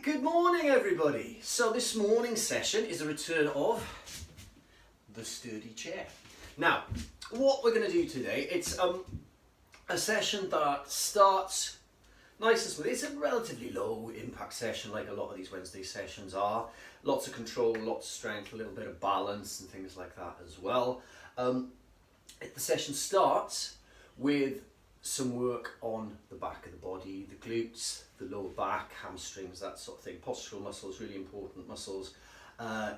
Good morning everybody. So this morning's session is a return of the sturdy chair. Now what we're going to do today, it's a session that starts nice and smooth. It's a relatively low impact session like a lot of these Wednesday sessions are. Lots of control, lots of strength, a little bit of balance and things like that as well. The session starts with some work on the back of the body, the glutes, the lower back, hamstrings, that sort of thing. Postural muscles, really important muscles.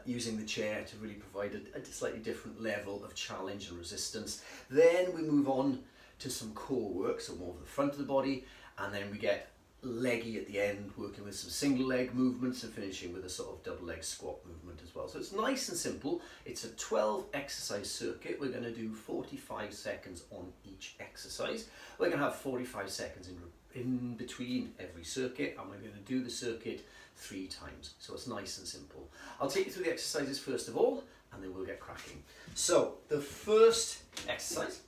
Using the chair to really provide a slightly different level of challenge and resistance. Then we move on to some core work, so more of the front of the body, and then we get leggy at the end, working with some single leg movements and finishing with a sort of double leg squat movement as well. So it's nice and simple. It's a 12 exercise circuit. We're going to do 45 seconds on each exercise. We're going to have 45 seconds in between every circuit, and we're going to do the circuit 3 times. So it's nice and simple. I'll take you through the exercises first of all, and then we'll get cracking. So the first exercise,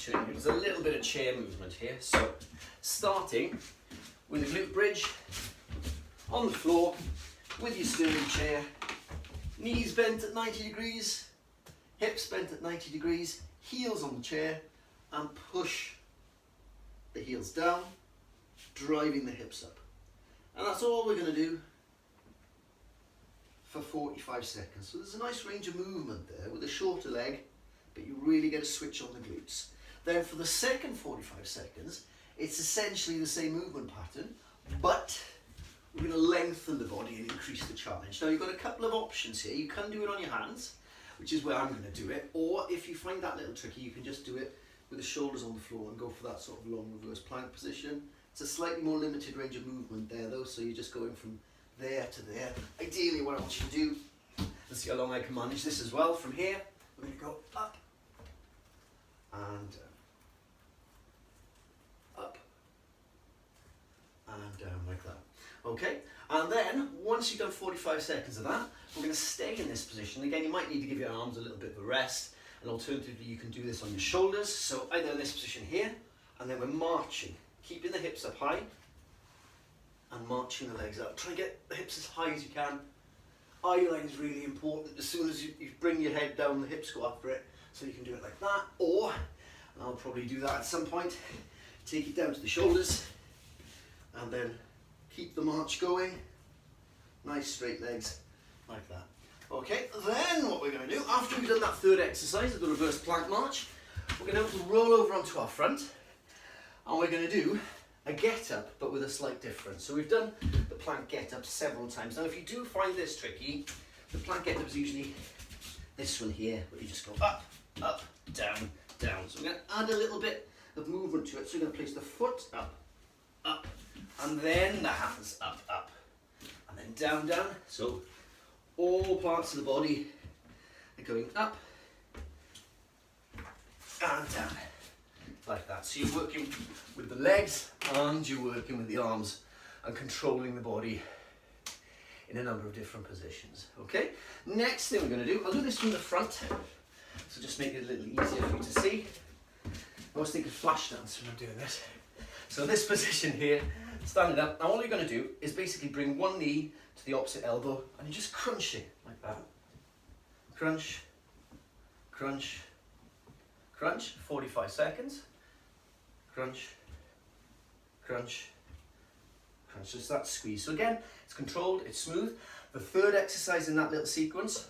there's a little bit of chair movement here. So starting with a glute bridge on the floor with your sturdy chair, knees bent at 90 degrees, hips bent at 90 degrees, heels on the chair, and push the heels down, driving the hips up. And that's all we're going to do for 45 seconds. So there's a nice range of movement there with a shorter leg, but you really get a switch on the glutes. Then for the second 45 seconds, it's essentially the same movement pattern, but we're going to lengthen the body and increase the challenge. Now you've got a couple of options here. You can do it on your hands, which is where I'm going to do it, or if you find that a little tricky, you can just do it with the shoulders on the floor and go for that sort of long reverse plank position. It's a slightly more limited range of movement there though, so you're just going from there to there. Ideally what I want you to do, and see how long I can manage this as well, from here, we're going to go up and down. Up and down like that. Okay, and then once you've done 45 seconds of that, we're going to stay in this position. Again, you might need to give your arms a little bit of a rest, and alternatively you can do this on your shoulders. So either in this position here, and then we're marching, keeping the hips up high and marching the legs up. Try and get the hips as high as you can. Eye line is really important. As soon as you bring your head down, the hips go after it, so you can do it like that, or, and I'll probably do that at some point, take it down to the shoulders and then keep the march going. Nice straight legs like that. Okay, then what we're going to do, after we've done that third exercise of the reverse plank march, we're going to roll over onto our front, and we're going to do a get up but with a slight difference. So we've done the plank get up several times. Now if you do find this tricky, the plank get up is usually this one here, where you just go up, up, down, down. So we're going to add a little bit of movement to it. So we're going to place the foot up, up, and then the hands up, up, and then down, down. So all parts of the body are going up and down, like that. So you're working with the legs and you're working with the arms and controlling the body in a number of different positions. Okay, next thing we're going to do, I'll do this from the front, so just make it a little easier for you to see. I always think of flash dance when I'm doing this. So this position here, standing up, now all you're going to do is basically bring one knee to the opposite elbow and you're just crunching like that. Crunch, crunch, crunch, 45 seconds. Crunch, crunch, crunch, just that squeeze. So again, it's controlled, it's smooth. The third exercise in that little sequence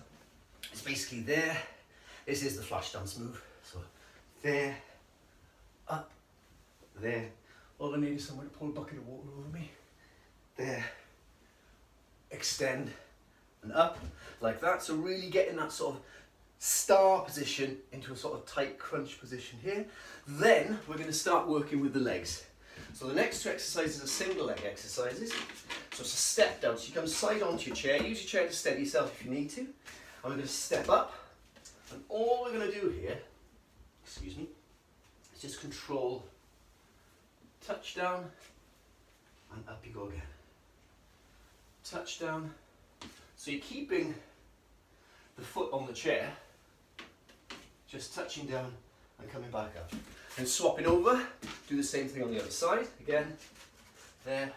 is basically there. This is the flash dance move. So there, up, there. All I need is someone to pour a bucket of water over me. There, extend and up like that. So really getting that sort of star position into a sort of tight crunch position here. Then we're going to start working with the legs. So the next 2 exercises are single leg exercises. So it's a step down. So you come side onto your chair. Use your chair to steady yourself if you need to. And we're going to step up. And all we're going to do here, excuse me, is just control, touch down, and up you go again. Touch down. So you're keeping the foot on the chair, just touching down and coming back up. And swapping over, do the same thing on the other side. Again, there,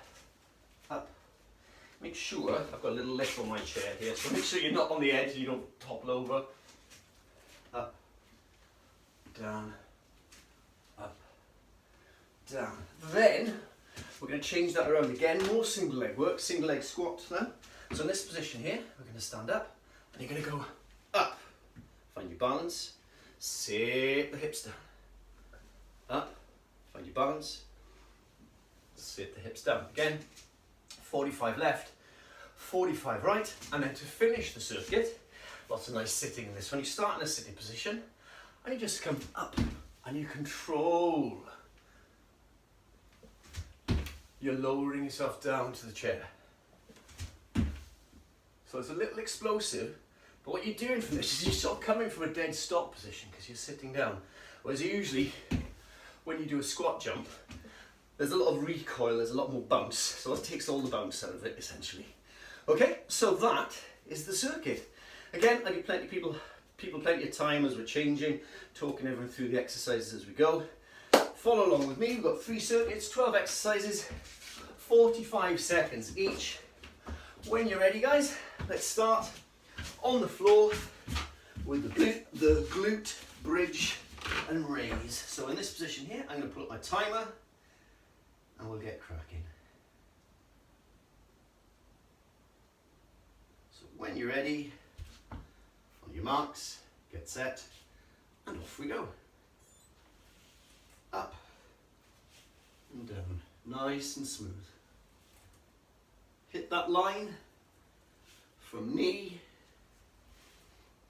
up, sure, I've got a little lift on my chair here, so make sure you're not on the edge and you don't topple over. Up, down, up, down. Then, we're going to change that around again, more single leg work, single leg squat now. So in this position here, we're going to stand up, and you're going to go up. Find your balance, sit the hips down. Up, find your balance, sit the hips down. Again, 45 left, 45 right, and then to finish the circuit, lots of nice sitting in this one. You start in a sitting position, and you just come up, and you control. You're lowering yourself down to the chair. So it's a little explosive, but what you're doing from this is you're sort of coming from a dead stop position because you're sitting down. Whereas usually, when you do a squat jump, there's a lot of recoil, there's a lot more bounce, so that takes all the bounce out of it essentially. Okay, so that is the circuit. Again, I give plenty of time as we're changing, talking everyone through the exercises as we go. Follow along with me. We've got 3 circuits, 12 exercises, 45 seconds each. When you're ready, guys, let's start on the floor with the glute bridge and raise. So in this position here, I'm going to put up my timer and we'll get cracking. So when you're ready, on your marks, get set, and off we go. Up and down, nice and smooth. Hit that line from knee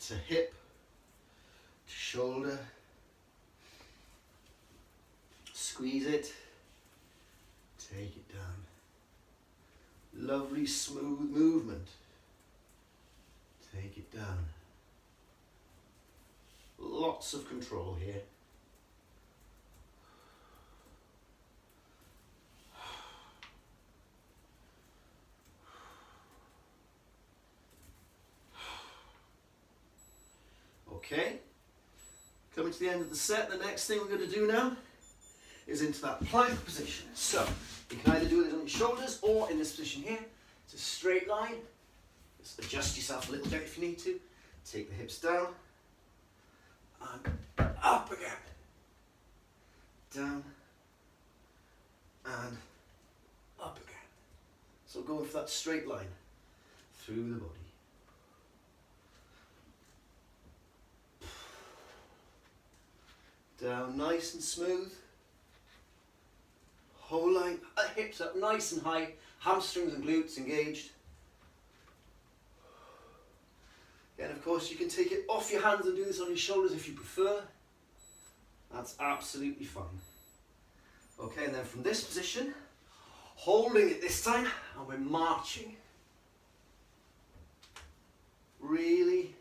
to hip to shoulder. Squeeze it, take it down. Lovely smooth movement. Take it down. Lots of control here. Okay, coming to the end of the set, the next thing we're going to do now is into that plank position. So, you can either do it on your shoulders or in this position here. It's a straight line. Just adjust yourself a little bit if you need to. Take the hips down and up again. Down and up again. So going for that straight line through the body. Down nice and smooth. Whole line, hips up nice and high, hamstrings and glutes engaged. And of course you can take it off your hands and do this on your shoulders if you prefer. That's absolutely fine. Okay, and then from this position, holding it this time, and we're marching. Really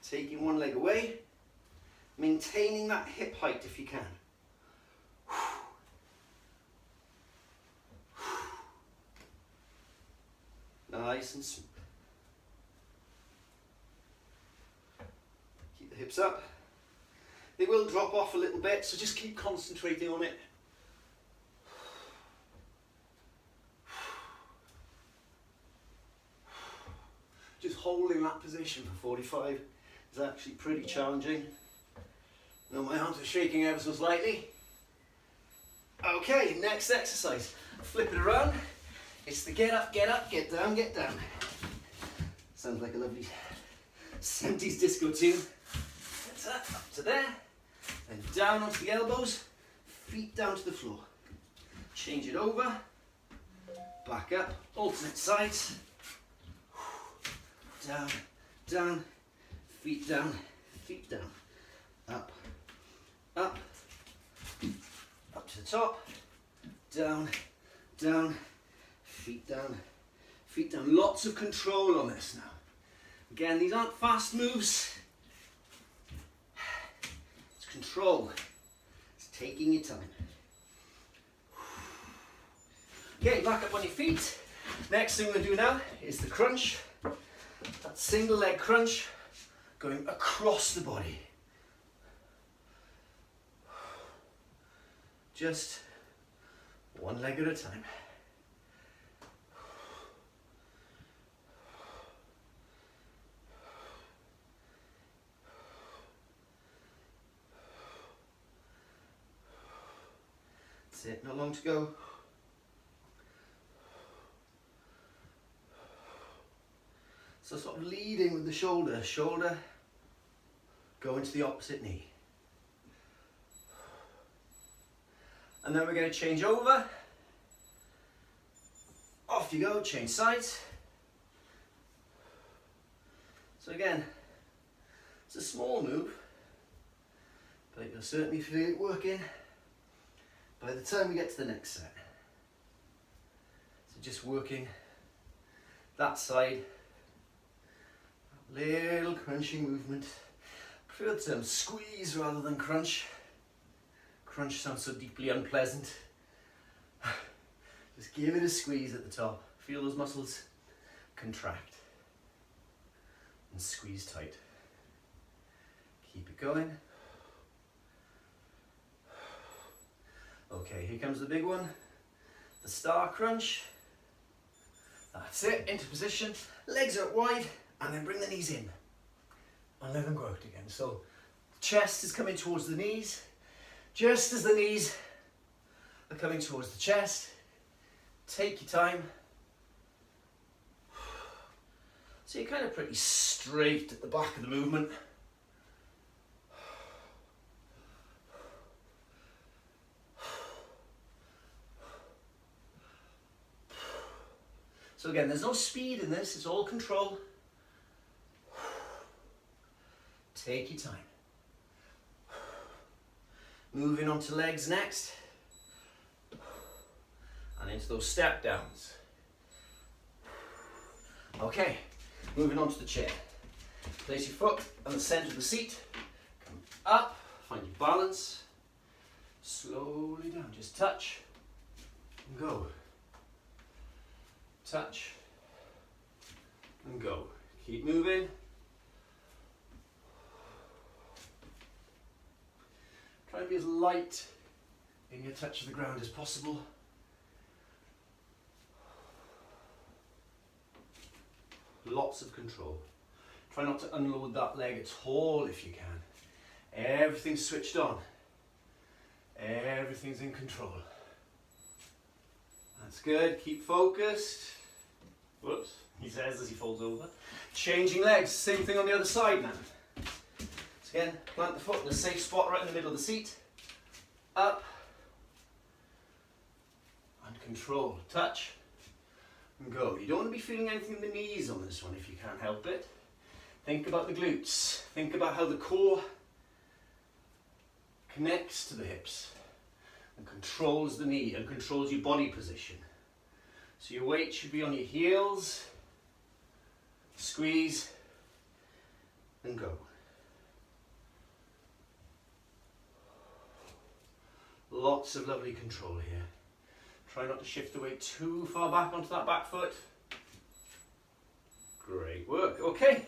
taking one leg away. Maintaining that hip height if you can. Nice and smooth. Keep the hips up. They will drop off a little bit, so just keep concentrating on it. Just holding that position for 45 is actually pretty challenging. Now my arms are shaking ever so slightly. Okay, next exercise. Flip it around. It's the get up, get down, get down. Sounds like a lovely 70s disco tune. That's that, up to there. Then down onto the elbows, feet down to the floor. Change it over. Back up, alternate sides. Down, down, feet down, feet down. Up, up, up to the top, down, down, feet down, feet down. Lots of control on this now. Again, these aren't fast moves. It's control. It's taking your time. Okay, back up on your feet. Next thing we're going to do now is the crunch. That single leg crunch going across the body. Just one leg at a time. it, not long to go. So sort of leading with the shoulder, go into the opposite knee. And then we're going to change over. Off you go, change sides. So again, it's a small move, but you'll certainly feel it working by the time we get to the next set. So just working that side, little crunching movement. I prefer the term squeeze rather than crunch. Crunch sounds so deeply unpleasant. Just give it a squeeze at the top. Feel those muscles contract and squeeze tight. Keep it going. Okay, here comes the big one. The star crunch. That's it, into position. Legs out wide, and then bring the knees in. And let them go out again. So, chest is coming towards the knees. Just as the knees are coming towards the chest. Take your time. So you're kind of pretty straight at the back of the movement. So again, there's no speed in this, it's all control. Take your time. Moving on to legs next. And into those step downs. Okay, moving on to the chair. Place your foot on the center of the seat. Come up, find your balance. Slowly down, just touch and go. Touch and go. Keep moving. Try and be as light in your touch of the ground as possible. Lots of control. Try not to unload that leg at all if you can. Everything's switched on. Everything's in control. That's good. Keep focused. Whoops, he says as he folds over. Changing legs. Same thing on the other side now. So again, plant the foot in a safe spot right in the middle of the seat. Up. And control. Touch. And go. You don't want to be feeling anything in the knees on this one if you can't help it. Think about the glutes. Think about how the core connects to the hips and controls the knee and controls your body position. So your weight should be on your heels. Squeeze and go. Lots of lovely control here. Try not to shift the weight too far back onto that back foot. Great work. Okay,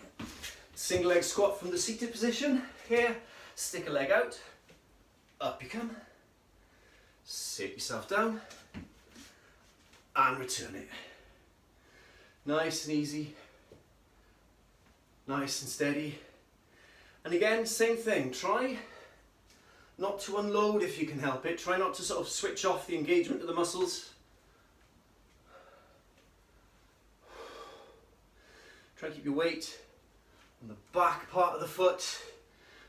single leg squat from the seated position. Here, stick a leg out. Up you come. Sit yourself down. And return it. Nice and easy. Nice and steady. And again, same thing. Try not to unload if you can help it. Try not to sort of switch off the engagement of the muscles. Try to keep your weight on the back part of the foot.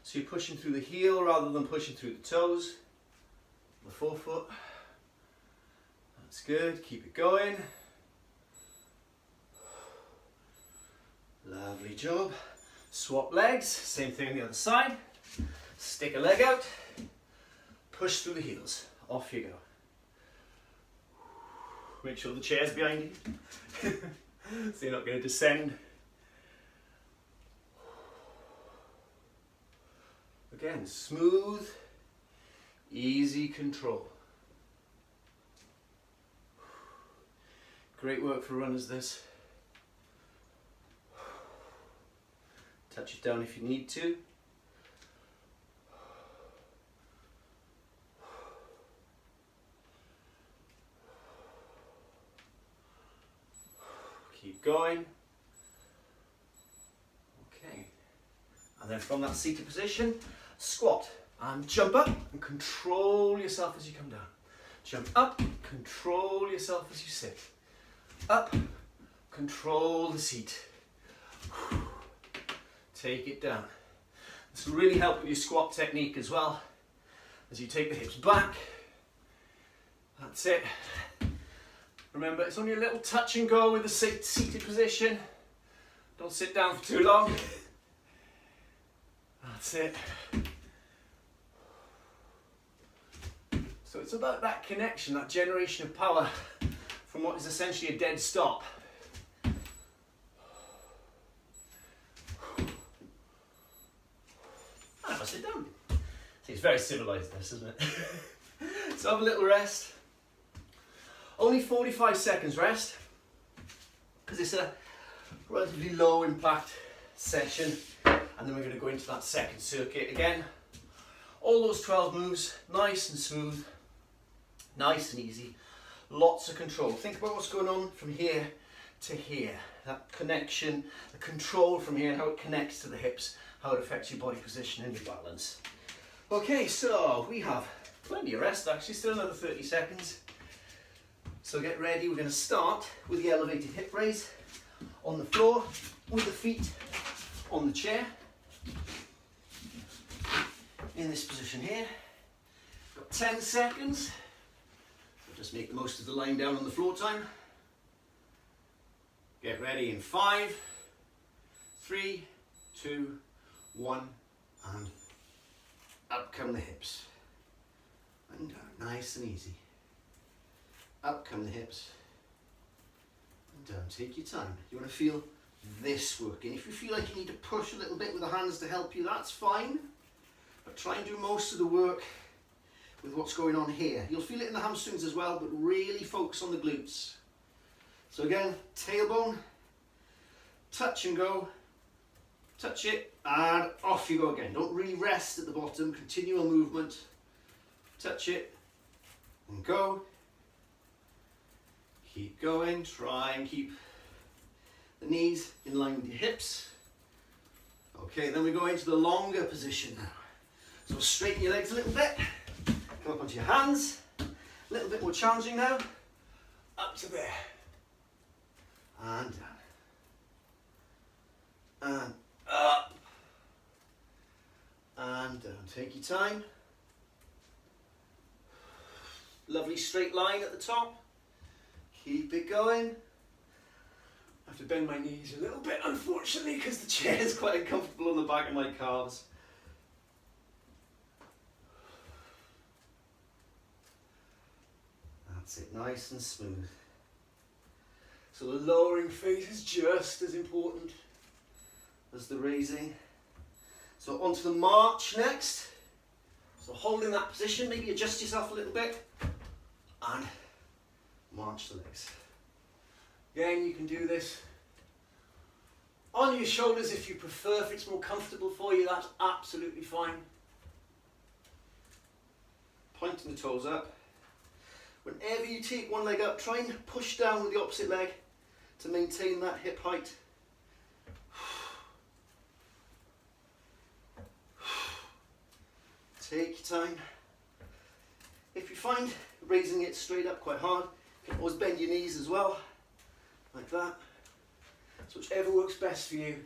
So you're pushing through the heel rather than pushing through the toes. The forefoot. That's good. Keep it going. Lovely job. Swap legs. Same thing on the other side. Stick a leg out. Push through the heels. Off you go. Make sure the chair's behind you. So you're not going to descend. Again, smooth, easy control. Great work for runners, this. Touch it down if you need to. Keep going. Okay. And then from that seated position, squat and jump up and control yourself as you come down. Jump up, control yourself as you sit. Up, control the seat. Take it down. This will really help with your squat technique as well. As you take the hips back. That's it. Remember, it's only a little touch and go with the seated position. Don't sit down for too long. That's it. So it's about that connection, that generation of power from what is essentially a dead stop. And I sit down. See, it's very civilized this, isn't it? So have a little rest. Only 45 seconds rest, because it's a relatively low impact session, and then we're going to go into that second circuit again. All those 12 moves, nice and smooth, nice and easy, lots of control. Think about what's going on from here to here, that connection, the control from here, how it connects to the hips, how it affects your body position and your balance. Okay, so we have plenty of rest actually, still another 30 seconds. So get ready, we're going to start with the elevated hip raise on the floor with the feet on the chair. In this position here, got 10 seconds. So just make the most of the lying down on the floor time. Get ready in 5, 3, 2, 1, and up come the hips. And down, nice and easy. Up come the hips, and down. Take your time. You want to feel this working. If you feel like you need to push a little bit with the hands to help you, that's fine. But try and do most of the work with what's going on here. You'll feel it in the hamstrings as well, but really focus on the glutes. So again, tailbone, touch and go, touch it, and off you go again. Don't really rest at the bottom, continual movement. Touch it, and go. Keep going, try and keep the knees in line with your hips. Okay, then we go into the longer position now. So straighten your legs a little bit, come up onto your hands, a little bit more challenging now, up to there, and down, and up, and down. Take your time. Lovely straight line at the top. Keep it going. I have to bend my knees a little bit, unfortunately, because the chair is quite uncomfortable on the back of my calves. That's it, nice and smooth. So the lowering phase is just as important as the raising. So onto the march next. So holding that position, maybe adjust yourself a little bit and march the legs. Again, you can do this on your shoulders if you prefer. If it's more comfortable for you, that's absolutely fine. Pointing the toes up. Whenever you take one leg up, try and push down with the opposite leg to maintain that hip height. Take your time. If you find raising it straight up quite hard, you can always bend your knees as well, like that. So whichever works best for you.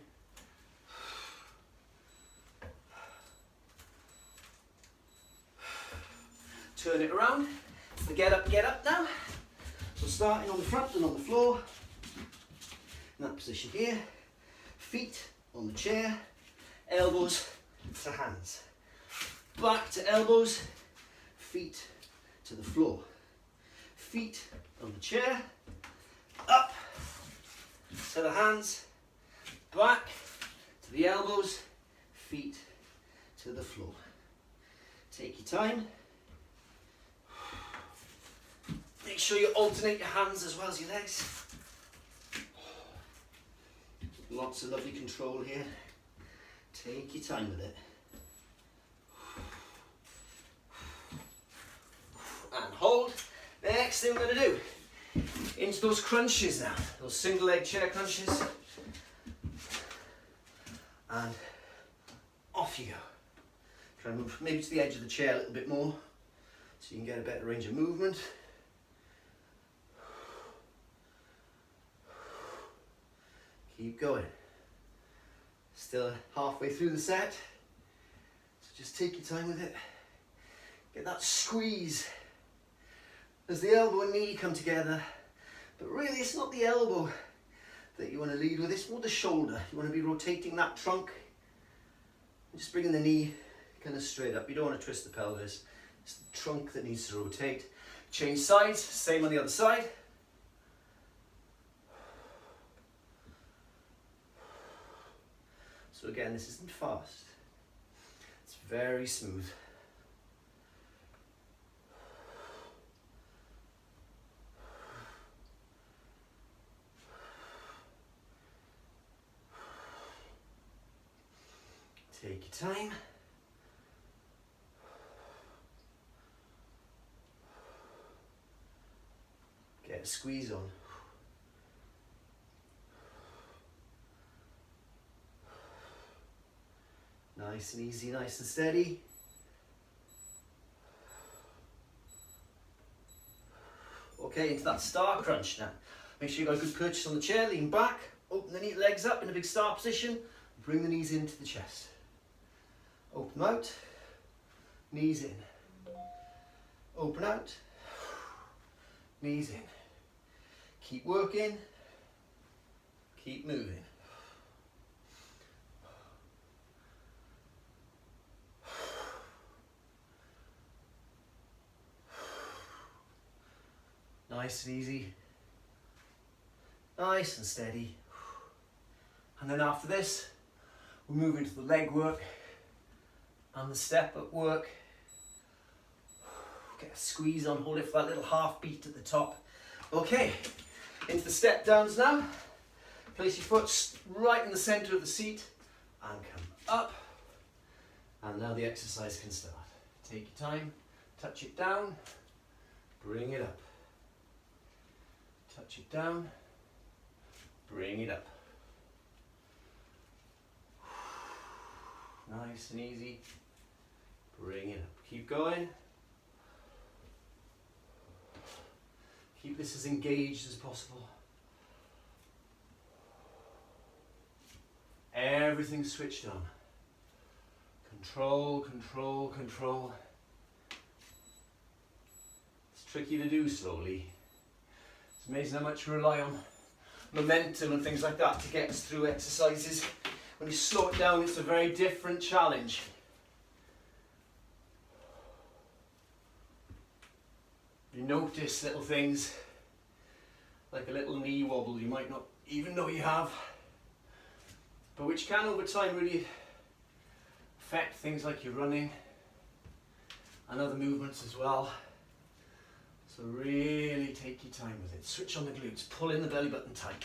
Turn it around. The get up now. So starting on the front and on the floor. In that position here. Feet on the chair. Elbows to hands. Back to elbows. Feet to the floor. Feet on the chair. Up to the hands. Back to the elbows. Feet to the floor. Take your time. Make sure you alternate your hands as well as your legs. Lots of lovely control here. Take your time with it. And hold. Next thing we're going to do, into those crunches now, those single leg chair crunches. And off you go. Try and move maybe to the edge of the chair a little bit more, so you can get a better range of movement. Keep going. Still halfway through the set, so just take your time with it. Get that squeeze as the elbow and knee come together, but really it's not the elbow that you want to lead with, it's more the shoulder. You want to be rotating that trunk, just bringing the knee kind of straight up. You don't want to twist the pelvis, it's the trunk that needs to rotate. Change sides, same on the other side. So again, this isn't fast, it's very smooth. Take your time. Get a squeeze on. Nice and easy, nice and steady. Okay, into that star crunch now. Make sure you've got a good purchase on the chair, lean back, open the legs up in a big star position, bring the knees into the chest. Open out, knees in. Open out, knees in. Keep working, keep moving. Nice and easy, nice and steady. And then after this, we move into the leg work and the step up work. Get a squeeze on, hold it for that little half beat at the top. Okay, into the step downs now. Place your foot right in the center of the seat and come up. And now the exercise can start. Take your time, touch it down, bring it up. Touch it down, bring it up. Nice and easy, bring it up. Keep going. Keep this as engaged as possible. Everything switched on. Control, control, control. It's tricky to do slowly. It's amazing how much we rely on momentum and things like that to get us through exercises. When you slow it down, it's a very different challenge. You notice little things like a little knee wobble you might not even know you have, but which can over time really affect things like your running and other movements as well. So really take your time with it. Switch on the glutes, pull in the belly button tight.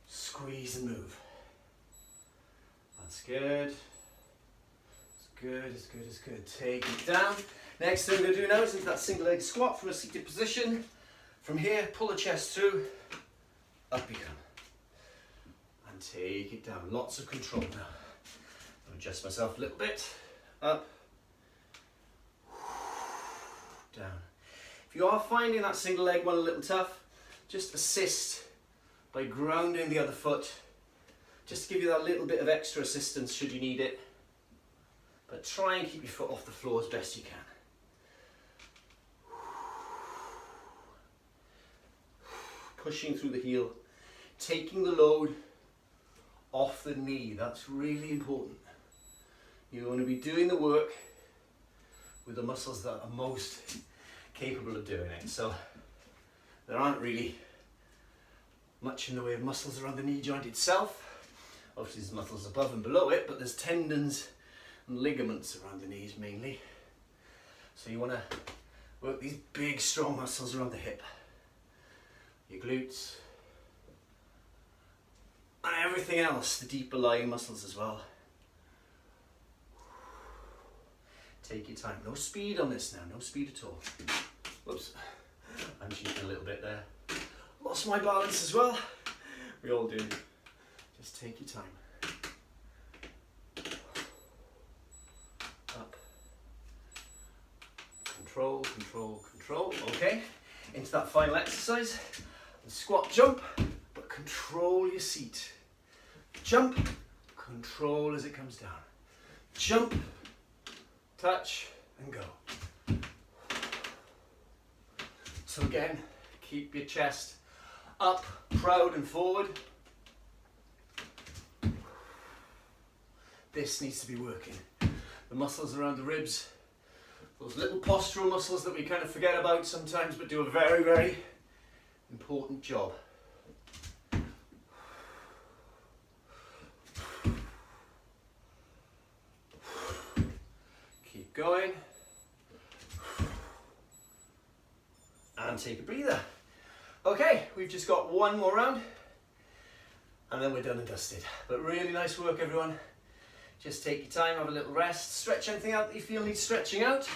Squeeze and move. That's good. It's good, it's good, it's good. Take it down. Next thing we're going to do now is into that single leg squat from a seated position. From here, pull the chest through, up you come. And take it down. Lots of control now. I'll adjust myself a little bit. Up. Down. If you are finding that single leg one a little tough, just assist by grounding the other foot. Just to give you that little bit of extra assistance should you need it. But try and keep your foot off the floor as best you can. Pushing through the heel, taking the load off the knee. That's really important. You want to be doing the work with the muscles that are most capable of doing it. So there aren't really much in the way of muscles around the knee joint itself. Obviously there's muscles above and below it, but there's tendons and ligaments around the knees mainly. So you want to work these big strong muscles around the hip. Your glutes, and everything else, the deeper lying muscles as well. Take your time. No speed on this now, no speed at all. Whoops, I'm cheating a little bit there. Lost my balance as well. We all do. Just take your time. Up. Control, control, control. Okay, into that final exercise. The squat jump, but control your seat. Jump, control as it comes down. Jump, touch, and go. So again, keep your chest up, proud and forward. This needs to be working. The muscles around the ribs, those little postural muscles that we kind of forget about sometimes, but do a very, very important job. Keep going. And take a breather. Okay, we've just got one more round and then we're done and dusted. But really nice work, everyone. Just take your time, have a little rest, stretch anything out that you feel needs stretching out.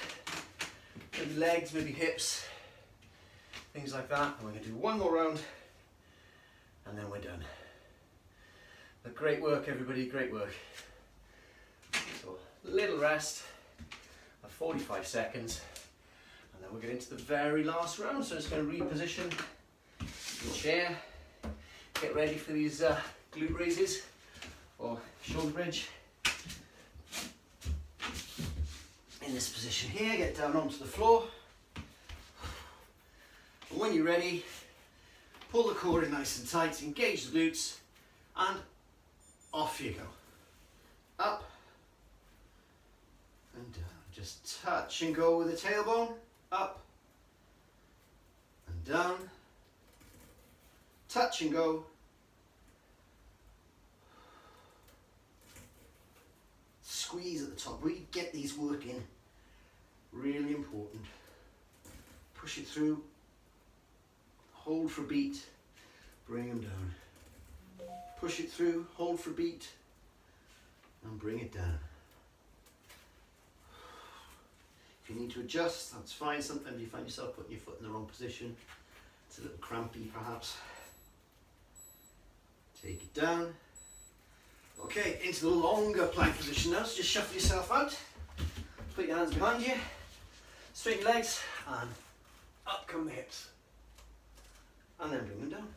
Maybe legs, maybe hips, things like that. And we're going to do one more round and then we're done. But great work, everybody, great work. So a little rest of 45 seconds and then we'll get into the very last round. So I'm just going to reposition the chair, get ready for these glute raises or shoulder bridge. In this position here, get down onto the floor. And when you're ready, pull the core in nice and tight, engage the glutes, and off you go. Up and down. Just touch and go with the tailbone. Up and down. Touch and go. Squeeze at the top. Really get these working. Really important. Push it through. Hold for a beat. Bring them down. Push it through. Hold for a beat. And bring it down. If you need to adjust, that's fine. Sometimes you find yourself putting your foot in the wrong position. It's a little crampy perhaps. Take it down. Okay, into the longer plank position now. So just shuffle yourself out. Put your hands behind you. Straighten your legs and up come the hips. And then bring them down.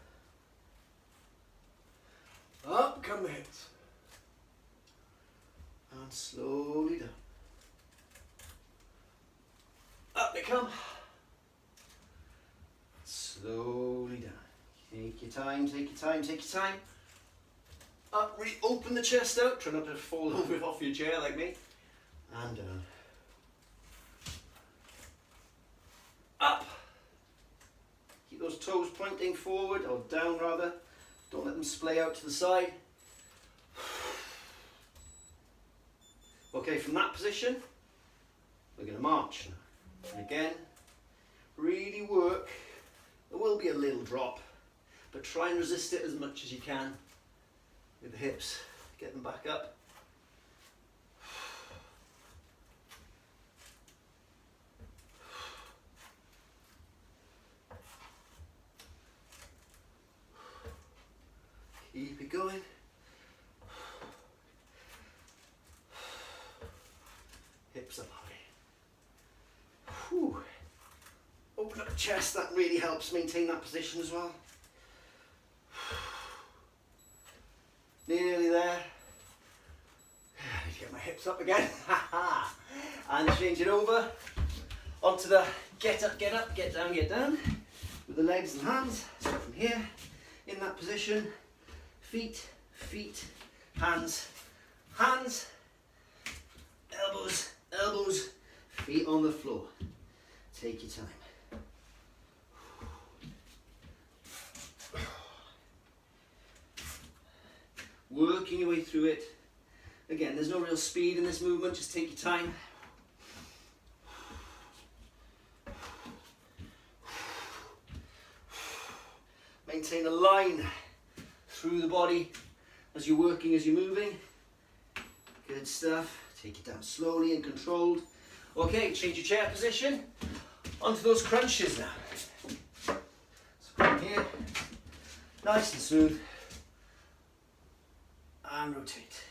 Up come the hips. And slowly down. Up they come. Slowly down. Take your time, take your time, take your time. Up, really open the chest out. Try not to fall over off your chair like me. And down. Up. Keep those toes pointing forward, or down rather. Don't let them splay out to the side. Okay, from that position, we're going to march now. And again, really work. There will be a little drop, but try and resist it as much as you can with the hips. Get them back up. Keep it going. Hips up high. Whew. Open up the chest, that really helps maintain that position as well. Nearly there. I need to get my hips up again. And change it over onto the get up, get down, with the legs and hands. So from here, in that position, feet, feet, hands, hands, elbows, elbows, feet on the floor. Take your time. Working your way through it. Again, there's no real speed in this movement, just take your time. Maintain a line through the body as you're working, as you're moving. Good stuff. Take it down slowly and controlled. Okay, change your chair position. Onto those crunches now. So from here, nice and smooth. and rotate.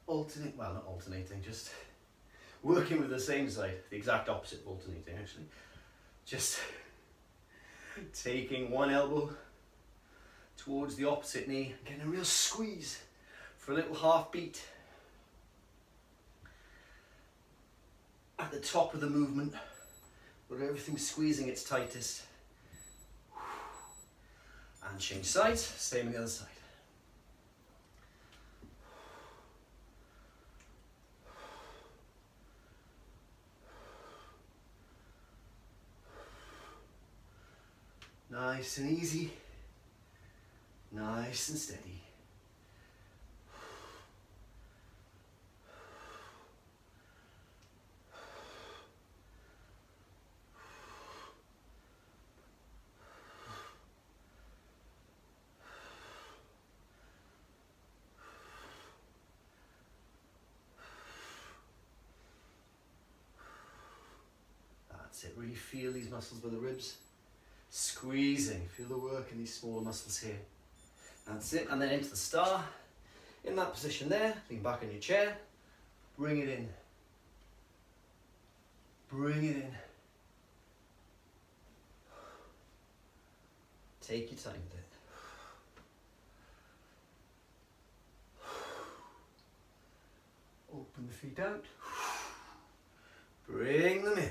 Alternate, well, not alternating, just working with the same side, the exact opposite of alternating actually. Just taking one elbow towards the opposite knee, getting a real squeeze for a little half beat. At the top of the movement, where everything's squeezing its tightest. And change sides, same on the other side. Nice and easy, nice and steady. That's it, really feel these muscles by the ribs. Squeezing, feel the work in these smaller muscles here. That's it, and then into the star. In that position there, lean back in your chair, bring it in. Bring it in. Take your time with it. Open the feet out. Bring them in.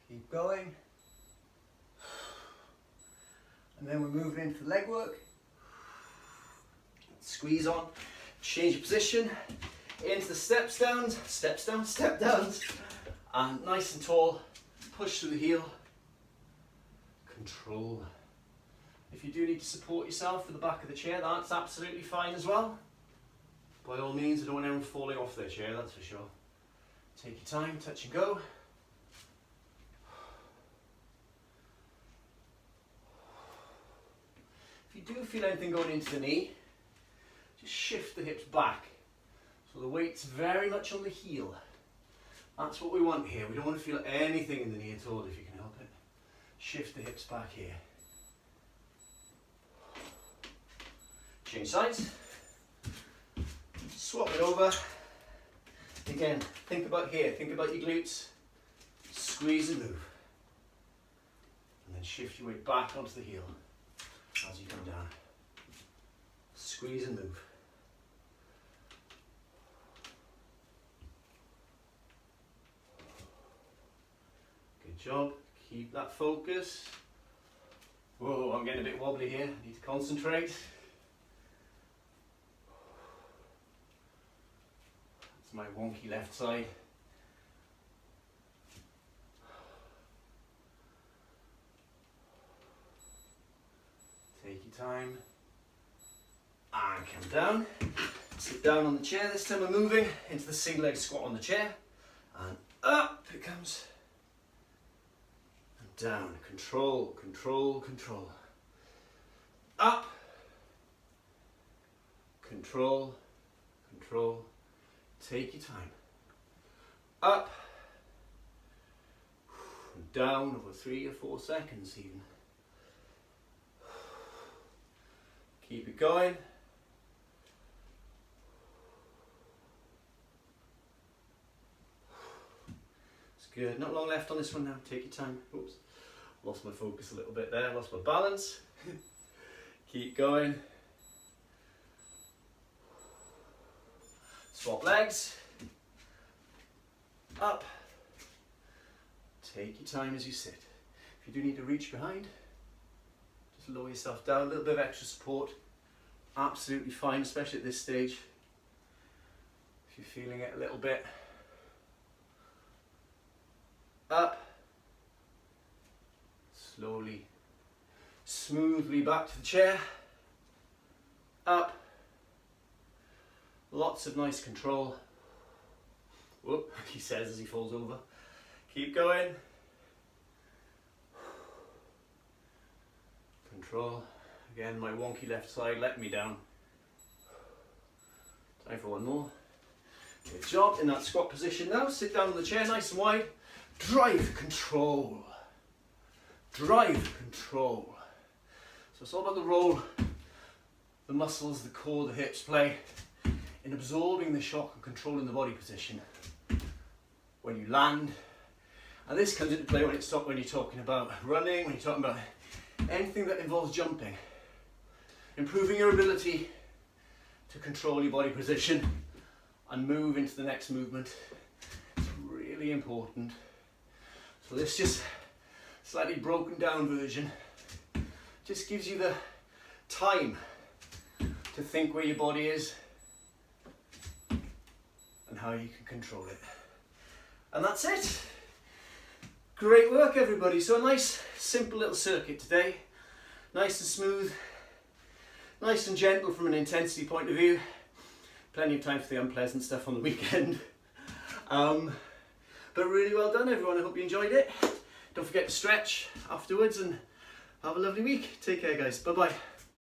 Keep going. And then we're moving into the leg work. Squeeze on, change your position, into the step downs, step downs, and nice and tall, push through the heel, control. If you do need to support yourself with the back of the chair, that's absolutely fine as well. By all means, I don't want anyone falling off their chair, that's for sure. Take your time, touch and go. If you do feel anything going into the knee, just shift the hips back. So the weight's very much on the heel. That's what we want here. We don't want to feel anything in the knee at all if you can help it. Shift the hips back here. Change sides. Swap it over. Again, think about here. Think about your glutes. Squeeze and move. And then shift your weight back onto the heel as you come down. Squeeze and move. Good job. Keep that focus. Whoa, I'm getting a bit wobbly here. I need to concentrate. That's my wonky left side. Take your time. And come down. Sit down on the chair. This time we're moving into the single leg squat on the chair. And up it comes. And down. Control, control, control. Up. Control, control. Take your time. Up. And down over 3 or 4 seconds even. Keep it going. It's good. Not long left on this one now. Take your time. Oops. Lost my focus a little bit there. Lost my balance. Keep going. Swap legs. Up. Take your time as you sit. If you do need to reach behind, just lower yourself down. A little bit of extra support. Absolutely fine, especially at this stage. If you're feeling it a little bit. Up. Slowly, smoothly back to the chair. Up. Lots of nice control. Whoop, he says as he falls over. Keep going. Control. Again, my wonky left side let me down. Time for one more. Good job. In that squat position now, sit down in the chair nice and wide. Drive control. Drive control. So it's all about the role the muscles, the core, the hips play in absorbing the shock and controlling the body position when you land. And this comes into play when you're talking about running, when you're talking about anything that involves jumping. Improving your ability to control your body position and move into the next movement is really important. So this just slightly broken down version just gives you the time to think where your body is and how you can control it. And that's it. Great work, everybody. So a nice simple little circuit today, nice and smooth, nice and gentle from an intensity point of view. Plenty of time for the unpleasant stuff on the weekend. But really well done, everyone. I hope you enjoyed it. Don't forget to stretch afterwards and have a lovely week. Take care, guys. Bye bye.